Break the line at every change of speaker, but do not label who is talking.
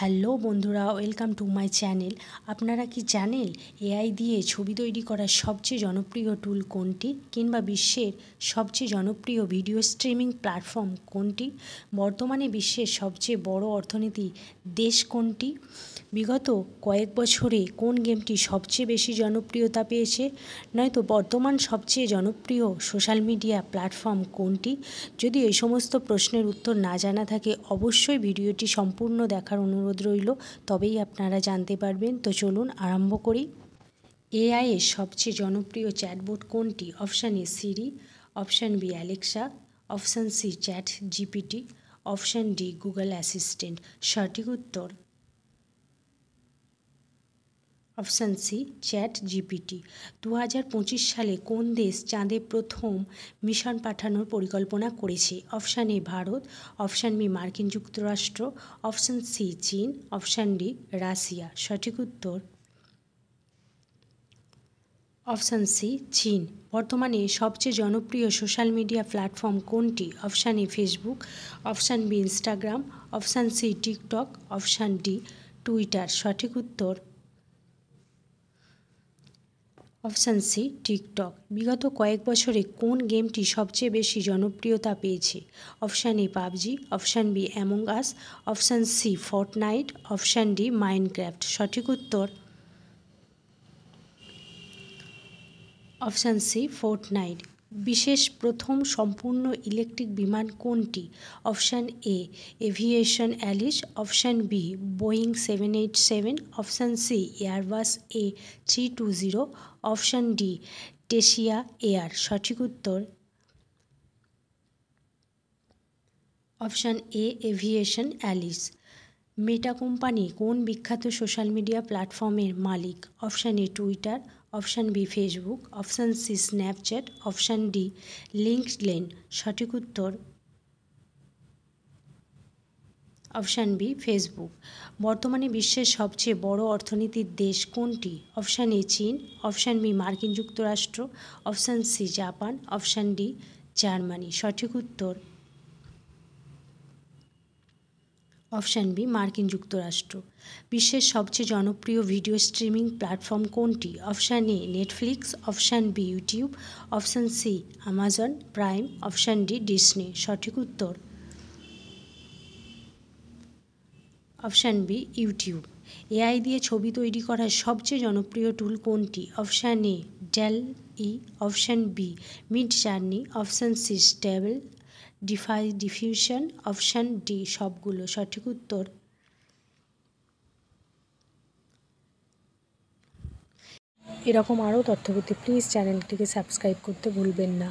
Hello বন্ধুরা, welcome to my channel. আপনারা কি জানেন এআই দিয়ে ছবি তৈরি করার সবচেয়ে জনপ্রিয় টুল কোনটি, কিংবা বিশ্বের সবচেয়ে জনপ্রিয় ভিডিও স্ট্রিমিং প্ল্যাটফর্ম কোনটি? বর্তমানে বিশ্বের সবচেয়ে বড় অর্থনীতি দেশ কোনটি? বিগত কয়েক বছরে কোন গেমটি সবচেয়ে বেশি জনপ্রিয়তা পেয়েছে? নয়তো বর্তমান সবচেয়ে জনপ্রিয় সোশ্যাল মিডিয়া প্ল্যাটফর্ম কোনটি? যদি এই সমস্ত প্রশ্নের উত্তর না জানা থাকে, অবশ্যই ভিডিওটি সম্পূর্ণ দেখার অনুরোধ রইল, তবেই আপনারা জানতে পারবেন। তো চলুন আরম্ভ করি। এআই এর সবচেয়ে জনপ্রিয় চ্যাটবোট কোনটি? Option A Siri, option B Alexa, option C ChatGPT, option D Google assistant. সঠিক উত্তর অপশান সি চ্যাট জিপিটি। 2025 সালে কোন দেশ চাঁদে প্রথম মিশন পাঠানোর পরিকল্পনা করেছে? Option A Bharat, option B মার্কিন যুক্তরাষ্ট্র, অপশান সি চীন, অপশান ডি রাশিয়া। সঠিক উত্তর অপশান সি চীন। বর্তমানে সবচেয়ে জনপ্রিয় সোশ্যাল মিডিয়া প্ল্যাটফর্ম কোনটি? Option A Facebook, option B Instagram, option C TikTok, option D Twitter. সঠিক উত্তর অপশান সি টিকটক। বিগত কয়েক বছরে কোন গেমটি সবচেয়ে বেশি জনপ্রিয়তা পেয়েছে? Option A PUBG, option B among us, option C Fortnite, option D Minecraft. সঠিক উত্তর অপশান সি ফর্টনাইট। বিশেষ প্রথম সম্পূর্ণ ইলেকট্রিক বিমান কোনটি? Option A Eviation Alice, option B Boeing 787, option C Airbus A320, option D টেসিয়া এয়ার। সঠিক উত্তর option A Eviation Alice. Meta company কোন বিখ্যাত সোশ্যাল মিডিয়া প্ল্যাটফর্মের মালিক? Option A Twitter, option B Facebook, option C Snapchat, option D LinkedIn. সঠিক উত্তর option B Facebook. বর্তমানে বিশ্বের সবচেয়ে বড় অর্থনীতির দেশ কোনটি? অপশান এ চীন, অপশান বি মার্কিন যুক্তরাষ্ট্র, option C Japan, option D Germany. সঠিক উত্তর অপশান বি মার্কিন যুক্তরাষ্ট্র। বিশ্বের সবচেয়ে জনপ্রিয় ভিডিও স্ট্রিমিং প্ল্যাটফর্ম কোনটি? Option A Netflix, option B YouTube, option C Amazon prime, option D Disney. সঠিক উত্তর অপশান বি ইউটিউব। এআই দিয়ে ছবি তৈরি করার সবচেয়ে জনপ্রিয় টুল কোনটি? Option A DALL E, option B Midjourney, option C Stable Diffusion, option D সবগুলো। সঠিক উত্তর এরকম আরও তথ্য পেতে প্লিজ চ্যানেলটিকে সাবস্ক্রাইব করতে ভুলবেন না।